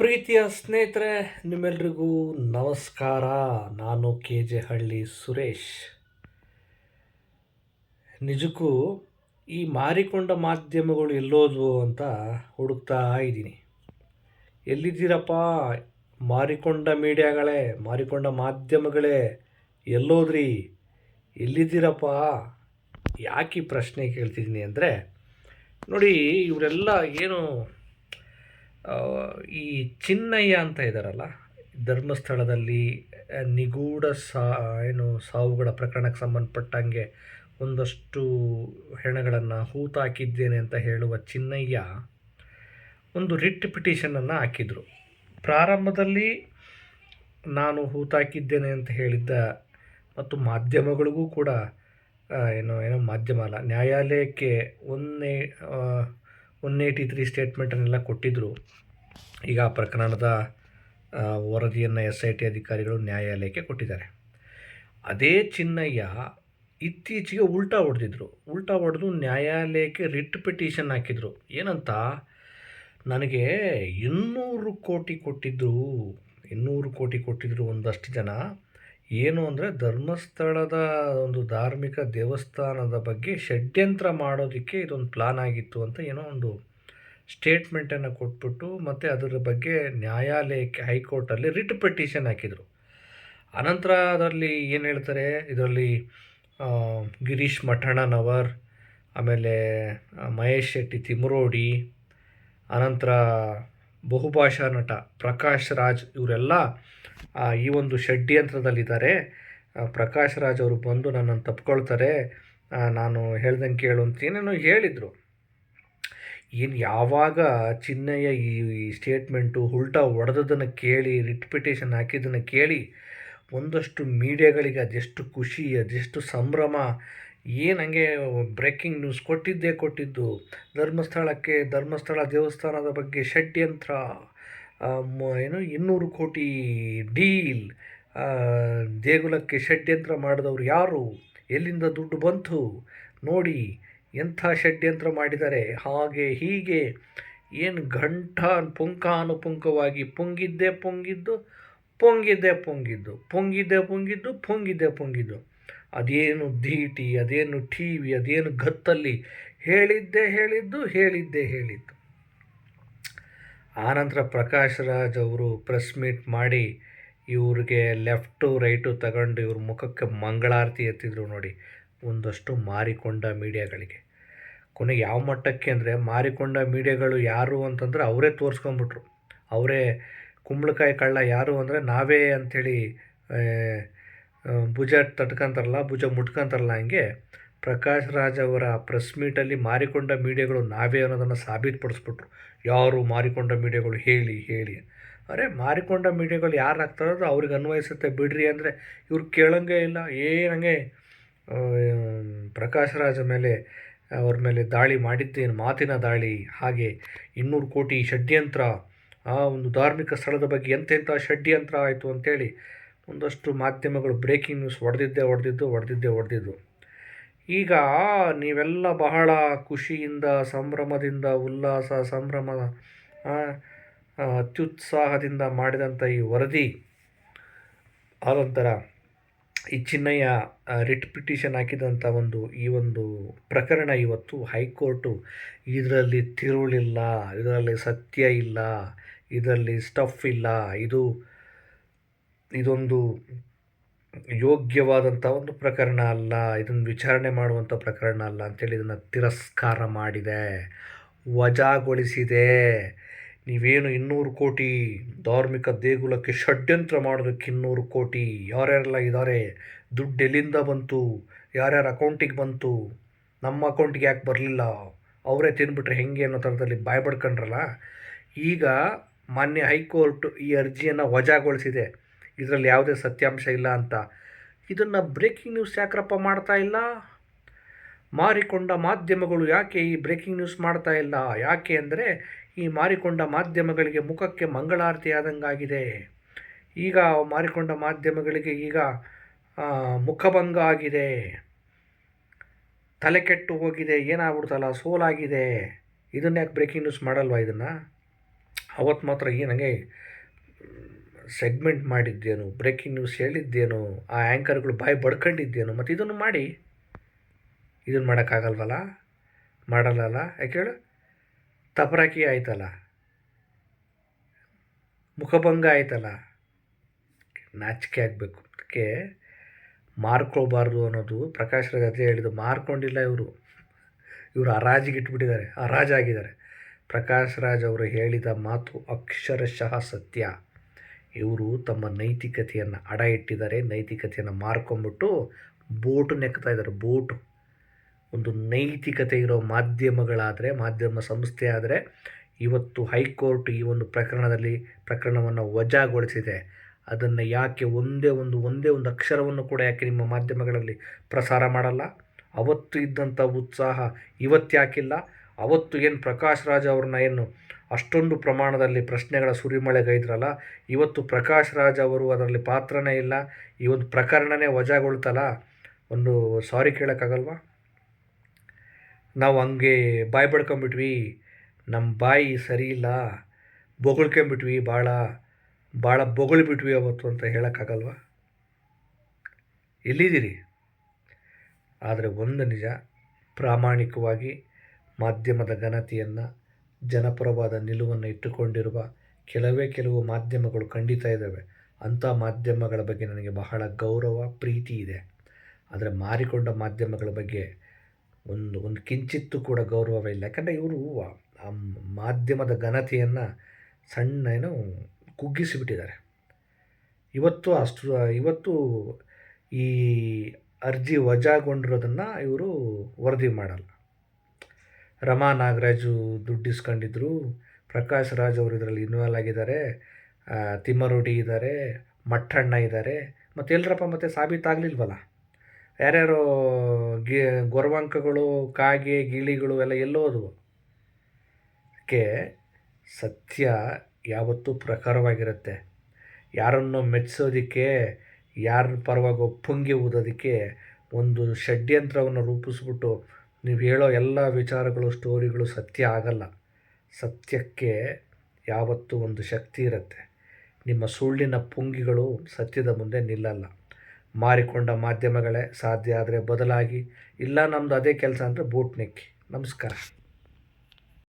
ಪ್ರೀತಿಯ ಸ್ನೇಹಿತರೆ, ನಿಮ್ಮೆಲ್ರಿಗೂ ನಮಸ್ಕಾರ. ನಾನು KJ ಹಳ್ಳಿ ಸುರೇಶ್. ನಿಜಕ್ಕೂ ಈ ಮಾರಿಕೊಂಡ ಮಾಧ್ಯಮಗಳು ಎಲ್ಲೋದ್ವು ಅಂತ ಹುಡುಕ್ತಾ ಇದ್ದೀನಿ. ಎಲ್ಲಿದ್ದೀರಪ್ಪ ಮಾರಿಕೊಂಡ ಮೀಡಿಯಾಗಳೇ, ಮಾರಿಕೊಂಡ ಮಾಧ್ಯಮಗಳೇ, ಎಲ್ಲೋದ್ರಿ, ಎಲ್ಲಿದ್ದೀರಪ್ಪ? ಯಾಕೆ ಈ ಪ್ರಶ್ನೆ ಕೇಳ್ತಿದ್ದೀನಿ ಅಂದರೆ, ನೋಡಿ, ಇವರೆಲ್ಲ ಏನು ಈ ಚಿನ್ನಯ್ಯ ಅಂತ ಇದ್ದಾರಲ್ಲ, ಧರ್ಮಸ್ಥಳದಲ್ಲಿ ನಿಗೂಢ ಸಾವುಗಳ ಪ್ರಕರಣಕ್ಕೆ ಸಂಬಂಧಪಟ್ಟಂಗೆ ಒಂದಷ್ಟು ಹೆಣಗಳನ್ನು ಹೂತಾಕಿದ್ದೇನೆ ಅಂತ ಹೇಳುವ ಚಿನ್ನಯ್ಯ ಒಂದು ರಿಟ್ ಪಿಟಿಷನನ್ನು ಹಾಕಿದರು. ಪ್ರಾರಂಭದಲ್ಲಿ ನಾನು ಹೂತಾಕಿದ್ದೇನೆ ಅಂತ ಹೇಳಿದ್ದ ಮತ್ತು ಮಾಧ್ಯಮಗಳಿಗೂ ಕೂಡ ಏನೋ ಮಾಧ್ಯಮ ಅಲ್ಲ, ನ್ಯಾಯಾಲಯಕ್ಕೆ 183 ಸ್ಟೇಟ್ಮೆಂಟನ್ನೆಲ್ಲ ಕೊಟ್ಟಿದ್ದರು. ಈಗ ಆ ಪ್ರಕರಣದ ವರದಿಯನ್ನು SIT ಅಧಿಕಾರಿಗಳು ನ್ಯಾಯಾಲಯಕ್ಕೆ ಕೊಟ್ಟಿದ್ದಾರೆ. ಅದೇ ಚಿನ್ನಯ್ಯ ಇತ್ತೀಚೆಗೆ ಉಲ್ಟಾ ಹೊಡೆದು ನ್ಯಾಯಾಲಯಕ್ಕೆ ರಿಟ್ ಪಿಟಿಷನ್ ಹಾಕಿದರು. ಏನಂತ, ನನಗೆ 200 ಕೋಟಿ ಕೊಟ್ಟಿದ್ದರು ಒಂದಷ್ಟು ಜನ. ಏನು ಅಂದರೆ, ಧರ್ಮಸ್ಥಳದ ಒಂದು ಧಾರ್ಮಿಕ ದೇವಸ್ಥಾನದ ಬಗ್ಗೆ ಷಡ್ಯಂತ್ರ ಮಾಡೋದಕ್ಕೆ ಇದೊಂದು ಪ್ಲಾನ್ ಆಗಿತ್ತು ಅಂತ ಏನೋ ಒಂದು ಸ್ಟೇಟ್ಮೆಂಟನ್ನು ಕೊಟ್ಬಿಟ್ಟು ಮತ್ತು ಅದರ ಬಗ್ಗೆ ನ್ಯಾಯಾಲಯಕ್ಕೆ, ಹೈಕೋರ್ಟಲ್ಲಿ ರಿಟ್ ಪಿಟಿಷನ್ ಹಾಕಿದರು. ಅನಂತರ ಅದರಲ್ಲಿ ಏನು ಹೇಳ್ತಾರೆ, ಇದರಲ್ಲಿ ಗಿರೀಶ್ ಮಠಣ್ಣನವರ್, ಆಮೇಲೆ ಮಹೇಶ್ ಶೆಟ್ಟಿ ತಿಮರೋಡಿ, ಅನಂತರ ಬಹುಭಾಷಾ ನಟ ಪ್ರಕಾಶ್ ರಾಜ್, ಇವರೆಲ್ಲ ಈ ಒಂದು ಷಡ್ಯಂತ್ರದಲ್ಲಿದ್ದಾರೆ. ಪ್ರಕಾಶ್ ರಾಜ್ ಅವರು ಬಂದು ನನ್ನನ್ನು ತಪ್ಕೊಳ್ತಾರೆ, ನಾನು ಹೇಳ್ದಂಗೆ ಕೇಳು ಅಂತ ಏನೇನೋ ಹೇಳಿದರು. ಯಾವಾಗ ಚಿನ್ನಯ್ಯ ಈ ಸ್ಟೇಟ್ಮೆಂಟು ಉಲ್ಟಾ ಹೊಡೆದದನ್ನು ಕೇಳಿ, ರಿಟ್ ಪಿಟಿಷನ್ ಹಾಕಿದ್ದನ್ನು ಕೇಳಿ ಒಂದಷ್ಟು ಮೀಡಿಯಾಗಳಿಗೆ ಅದೆಷ್ಟು ಖುಷಿ, ಅದೆಷ್ಟು ಸಂಭ್ರಮ. ಹಂಗೆ ಬ್ರೇಕಿಂಗ್ ನ್ಯೂಸ್ ಕೊಟ್ಟಿದ್ದು, ಧರ್ಮಸ್ಥಳ ದೇವಸ್ಥಾನದ ಬಗ್ಗೆ ಷಡ್ಯಂತ್ರ, 200 ಕೋಟಿ ಡೀಲ್, ದೇಗುಲಕ್ಕೆ ಷಡ್ಯಂತ್ರ ಮಾಡಿದವರು ಯಾರು, ಎಲ್ಲಿಂದ ದುಡ್ಡು ಬಂತು ನೋಡಿ, ಎಂಥ ಷಡ್ಯಂತ್ರ ಮಾಡಿದ್ದಾರೆ, ಹಾಗೆ ಹೀಗೆ ಏನು ಪುಂಖಾನುಪುಂಖವಾಗಿ ಪೊಂಗಿದ್ದು, ಅದೇನು ಧೀಟಿ, ಅದೇನು TV, ಅದೇನು ಗತ್ತಲ್ಲಿ ಹೇಳಿದ್ದು. ಆನಂತರ ಪ್ರಕಾಶ್ ರಾಜ್ ಅವರು ಪ್ರೆಸ್ ಮೀಟ್ ಮಾಡಿ ಇವ್ರಿಗೆ ಲೆಫ್ಟು ರೈಟು ತಗೊಂಡು ಇವ್ರ ಮುಖಕ್ಕೆ ಮಂಗಳಾರತಿ ಎತ್ತಿದ್ರು. ನೋಡಿ, ಒಂದಷ್ಟು ಮಾರಿಕೊಂಡ ಮೀಡಿಯಾಗಳಿಗೆ. ಕೊನೆಗೆ ಯಾವ ಮಟ್ಟಕ್ಕೆ ಅಂದರೆ, ಮಾರಿಕೊಂಡ ಮೀಡಿಯಾಗಳು ಯಾರು ಅಂತಂದರೆ ಅವರೇ ತೋರಿಸ್ಕೊಂಬಿಟ್ರು. ಅವರೇ ಕುಂಬಳಕಾಯಿ ಕಳ್ಳ ಯಾರು ಅಂದರೆ ನಾವೇ ಅಂಥೇಳಿ ಭುಜ ಮುಟ್ಕೊಂತಾರಲ್ಲ, ಹಂಗೆ ಪ್ರಕಾಶ್ ರಾಜ್ ಅವರ ಪ್ರೆಸ್ ಮೀಟಲ್ಲಿ ಮಾರಿಕೊಂಡ ಮೀಡಿಯಾಗಳು ನಾವೇ ಅನ್ನೋದನ್ನು ಸಾಬೀತುಪಡಿಸ್ಬಿಟ್ರು. ಯಾರು ಮಾರಿಕೊಂಡ ಮೀಡಿಯಾಗಳು ಹೇಳಿ ಅರೆ, ಮಾರಿಕೊಂಡ ಮೀಡಿಯಾಗಳು ಯಾರು ಆಗ್ತಾರೋ ಅವ್ರಿಗೆ ಅನ್ವಯಿಸುತ್ತೆ ಬಿಡ್ರಿ ಅಂದರೆ ಇವ್ರು ಕೇಳೋಂಗೇ ಇಲ್ಲ. ಏನಂಗೆ ಪ್ರಕಾಶ್ ರಾಜ್ ಅವ್ರ ಮೇಲೆ ದಾಳಿ ಮಾಡಿದ್ದೇನು, ಮಾತಿನ ದಾಳಿ, ಹಾಗೆ 200 ಕೋಟಿ ಷಡ್ಯಂತ್ರ, ಒಂದು ಧಾರ್ಮಿಕ ಸ್ಥಳದ ಬಗ್ಗೆ ಎಂತೆಂಥ ಷಡ್ಯಂತ್ರ ಆಯಿತು ಅಂಥೇಳಿ ಒಂದಷ್ಟು ಮಾಧ್ಯಮಗಳು ಬ್ರೇಕಿಂಗ್ ನ್ಯೂಸ್ ಹೊಡೆದಿದ್ದು. ಈಗ ನೀವೆಲ್ಲ ಬಹಳ ಖುಷಿಯಿಂದ, ಸಂಭ್ರಮದಿಂದ, ಅತ್ಯುತ್ಸಾಹದಿಂದ ಮಾಡಿದಂಥ ಈ ವರದಿ ಆನಂತರ ಈ ಚಿನ್ನಯ್ಯ ರಿಟ್ ಪಿಟಿಷನ್ ಹಾಕಿದಂಥ ಈ ಒಂದು ಪ್ರಕರಣ ಇವತ್ತು ಹೈಕೋರ್ಟು ಇದರಲ್ಲಿ ತಿರುಳಿಲ್ಲ, ಇದರಲ್ಲಿ ಸತ್ಯ ಇಲ್ಲ, ಇದರಲ್ಲಿ ಸ್ಟಫ್ ಇಲ್ಲ, ಇದೊಂದು ಯೋಗ್ಯವಾದಂಥ ಒಂದು ಪ್ರಕರಣ ಅಲ್ಲ, ಇದನ್ನು ವಿಚಾರಣೆ ಮಾಡುವಂಥ ಪ್ರಕರಣ ಅಲ್ಲ ಅಂಥೇಳಿ ಇದನ್ನು ತಿರಸ್ಕಾರ ಮಾಡಿದೆ, ವಜಾಗೊಳಿಸಿದೆ. ನೀವೇನು 200 ಕೋಟಿ ಧಾರ್ಮಿಕ ದೇಗುಲಕ್ಕೆ ಷಡ್ಯಂತ್ರ ಮಾಡೋದಕ್ಕೆ 200 ಕೋಟಿ ಯಾರ್ಯಾರೆಲ್ಲ ಇದ್ದಾರೆ, ದುಡ್ಡು ಎಲ್ಲಿಂದ ಬಂತು, ಯಾರ್ಯಾರ ಅಕೌಂಟಿಗೆ ಬಂತು, ನಮ್ಮ ಅಕೌಂಟಿಗೆ ಯಾಕೆ ಬರಲಿಲ್ಲ, ಅವರೇ ತಿಂದುಬಿಟ್ರೆ ಹೆಂಗೆ ಅನ್ನೋ ಥರದಲ್ಲಿ ಬಾಯ್ ಬಡ್ಕೊಂಡ್ರಲ್ಲ. ಈಗ ಮಾನ್ಯ ಹೈಕೋರ್ಟ್ ಈ ಅರ್ಜಿಯನ್ನು ವಜಾಗೊಳಿಸಿದೆ, ಇದರಲ್ಲಿ ಯಾವುದೇ ಸತ್ಯಾಂಶ ಇಲ್ಲ ಅಂತ. ಇದನ್ನು ಬ್ರೇಕಿಂಗ್ ನ್ಯೂಸ್ ಯಾಕ್ರಪ್ಪ ಮಾಡ್ತಾ ಇಲ್ಲ? ಮಾರಿಕೊಂಡ ಮಾಧ್ಯಮಗಳು ಯಾಕೆ ಈ ಬ್ರೇಕಿಂಗ್ ನ್ಯೂಸ್ ಮಾಡ್ತಾ ಇಲ್ಲ? ಯಾಕೆ ಅಂದರೆ, ಈ ಮಾರಿಕೊಂಡ ಮಾಧ್ಯಮಗಳಿಗೆ ಮುಖಕ್ಕೆ ಮಂಗಳಾರತಿ ಆದಂಗಾಗಿದೆ. ಈಗ ಮಾರಿಕೊಂಡ ಮಾಧ್ಯಮಗಳಿಗೆ ಈಗ ಮುಖಭಂಗ ಆಗಿದೆ, ತಲೆ ಕೆಟ್ಟು ಹೋಗಿದೆ, ಏನಾಗ್ಬಿಡ್ತಲ್ಲ, ಸೋಲಾಗಿದೆ. ಇದನ್ನು ಯಾಕೆ ಬ್ರೇಕಿಂಗ್ ನ್ಯೂಸ್ ಮಾಡಲ್ವಾ ಇದನ್ನು? ಅವತ್ತು ಮಾತ್ರ ನನಗೆ ಸೆಗ್ಮೆಂಟ್ ಮಾಡಿದ್ದೇನು, ಬ್ರೇಕಿಂಗ್ ನ್ಯೂಸ್ ಹೇಳಿದ್ದೇನು, ಆ ಆ್ಯಂಕರ್ಗಳು ಬಾಯಿ ಬಡ್ಕೊಂಡಿದ್ದೇನು, ಮತ್ತು ಇದನ್ನು ಮಾಡಿ ಇದನ್ನು ಮಾಡೋಕ್ಕಾಗಲ್ವಲ್ಲ, ಮಾಡಲ್ಲಲ್ಲ, ಯಾಕೆ ಹೇಳು? ತಪರಾಕಿ ಆಯ್ತಲ್ಲ, ಮುಖಭಂಗ ಆಯ್ತಲ್ಲ, ನಾಚಿಕೆ ಆಗಬೇಕು. ಅದಕ್ಕೆ ಮಾರ್ಕೋಬಾರ್ದು ಅನ್ನೋದು ಪ್ರಕಾಶ್ ರಾಜ್ ಅದೇ ಹೇಳಿದ್ದು. ಮಾರ್ಕೊಂಡಿಲ್ಲ ಇವರು ಹರಾಜಿಗೆ ಇಟ್ಬಿಟ್ಟಿದ್ದಾರೆ, ಹರಾಜಾಗಿದ್ದಾರೆ. ಪ್ರಕಾಶ್ ರಾಜ್ ಅವರು ಹೇಳಿದ ಮಾತು ಅಕ್ಷರಶಃ ಸತ್ಯ. ಇವರು ತಮ್ಮ ನೈತಿಕತೆಯನ್ನು ಅಡ ಇಟ್ಟಿದ್ದಾರೆ, ನೈತಿಕತೆಯನ್ನು ಮಾರ್ಕೊಂಬಿಟ್ಟು ಬೋಟು ನೆಕ್ತಾ ಇದ್ದಾರೆ. ಬೋಟು ಒಂದು ನೈತಿಕತೆ ಇರೋ ಮಾಧ್ಯಮ ಸಂಸ್ಥೆ ಆದರೆ ಇವತ್ತು ಹೈಕೋರ್ಟ್ ಈ ಒಂದು ಪ್ರಕರಣವನ್ನು ವಜಾಗೊಳಿಸಿದೆ. ಅದನ್ನು ಯಾಕೆ ಒಂದೇ ಒಂದು ಅಕ್ಷರವನ್ನು ಕೂಡ ಯಾಕೆ ನಿಮ್ಮ ಮಾಧ್ಯಮಗಳಲ್ಲಿ ಪ್ರಸಾರ ಮಾಡಲ್ಲ? ಅವತ್ತು ಇದ್ದಂಥ ಉತ್ಸಾಹ ಇವತ್ತು ಯಾಕಿಲ್ಲ? ಅವತ್ತು ಏನು ಪ್ರಕಾಶ್ ರಾಜ್ ಅವ್ರನ್ನ ಏನು ಅಷ್ಟೊಂದು ಪ್ರಮಾಣದಲ್ಲಿ ಪ್ರಶ್ನೆಗಳ ಸುರಿಮಳೆಗೈದ್ರಲ್ಲ, ಇವತ್ತು ಪ್ರಕಾಶ್ ರಾಜ್ ಅವರು ಅದರಲ್ಲಿ ಪಾತ್ರನೇ ಇಲ್ಲ. ಈ ಒಂದು ಪ್ರಕರಣನೇ ವಜಾಗೊಳ್ತಲ್ಲ, ಒಂದು ಸಾರಿ ಕೇಳೋಕ್ಕಾಗಲ್ವಾ? ನಾವು ಹಂಗೆ ಬಾಯಿ ಬಡ್ಕೊಂಬಿಟ್ವಿ, ನಮ್ಮ ಬಾಯಿ ಸರಿ ಇಲ್ಲ, ಬೊಗಳ್ಕೊಂಬಿಟ್ವಿ, ಭಾಳ ಬೊಗಳ್ಬಿಟ್ವಿ ಅವತ್ತು ಅಂತ ಹೇಳೋಕ್ಕಾಗಲ್ವಾ? ಎಲ್ಲಿದ್ದೀರಿ? ಆದರೆ ಒಂದು ನಿಜ, ಪ್ರಾಮಾಣಿಕವಾಗಿ ಮಾಧ್ಯಮದ ಘನತೆಯನ್ನು, ಜನಪರವಾದ ನಿಲುವನ್ನು ಇಟ್ಟುಕೊಂಡಿರುವ ಕೆಲವು ಮಾಧ್ಯಮಗಳು ಖಂಡಿತ ಇದ್ದಾವೆ. ಅಂಥ ಮಾಧ್ಯಮಗಳ ಬಗ್ಗೆ ನನಗೆ ಬಹಳ ಗೌರವ, ಪ್ರೀತಿ ಇದೆ. ಆದರೆ ಮಾರಿಕೊಂಡ ಮಾಧ್ಯಮಗಳ ಬಗ್ಗೆ ಒಂದು ಕಿಂಚಿತ್ತೂ ಕೂಡ ಗೌರವವಿಲ್ಲ. ಯಾಕಂದರೆ ಇವರು ಆ ಮಾಧ್ಯಮದ ಘನತೆಯನ್ನು ಕುಗ್ಗಿಸಿಬಿಟ್ಟಿದ್ದಾರೆ. ಇವತ್ತು ಈ ಅರ್ಜಿ ವಜಾಗೊಂಡಿರೋದನ್ನು ಇವರು ವರದಿ ಮಾಡಲ್ಲ. ರಮಾ ನಾಗರಾಜು ದುಡ್ಡಿಸ್ಕೊಂಡಿದ್ರು, ಪ್ರಕಾಶ್ ರಾಜ್ ಅವರು ಇದರಲ್ಲಿ ಇನ್ವಾಲ್ವ್ ಆಗಿದ್ದಾರೆ, ತಿಮ್ಮರೋಡಿ ಇದ್ದಾರೆ, ಮಟ್ಟಣ್ಣ ಇದ್ದಾರೆ, ಮತ್ತು ಎಲ್ಲರಪ್ಪ ಮತ್ತೆ ಸಾಬೀತಾಗಲಿಲ್ವಲ್ಲ? ಯಾರ್ಯಾರೋ ಗೊರವಂಕಗಳು, ಕಾಗೆ, ಗಿಳಿಗಳು ಎಲ್ಲ ಎಲ್ಲೋದವು? ಅದಕ್ಕೆ ಸತ್ಯ ಯಾವತ್ತೂ ಪ್ರಖರವಾಗಿರುತ್ತೆ. ಯಾರನ್ನು ಮೆಚ್ಚಿಸೋದಕ್ಕೆ, ಯಾರ ಪರವಾಗಿ ಪುಂಗಿ ಊದೋದಕ್ಕೆ ಒಂದು ಷಡ್ಯಂತ್ರವನ್ನು ರೂಪಿಸ್ಬಿಟ್ಟು ನೀವು ಹೇಳೋ ಎಲ್ಲ ವಿಚಾರಗಳು, ಸ್ಟೋರಿಗಳು ಸತ್ಯ ಆಗಲ್ಲ. ಸತ್ಯಕ್ಕೆ ಯಾವತ್ತೂ ಒಂದು ಶಕ್ತಿ ಇರುತ್ತೆ. ನಿಮ್ಮ ಸುಳ್ಳಿನ ಪುಂಗಿಗಳು ಸತ್ಯದ ಮುಂದೆ ನಿಲ್ಲಲ್ಲ. ಮಾರಿಕೊಂಡ ಮಾಧ್ಯಮಗಳೇ ಸಾಧ್ಯ ಆದರೆ ಬದಲಾಗಿ, ಇಲ್ಲ ನಮ್ಮದು ಅದೇ ಕೆಲಸ ಅಂದರೆ ಬೋಟ್ ನೆಕ್ಕಿ. ನಮಸ್ಕಾರ.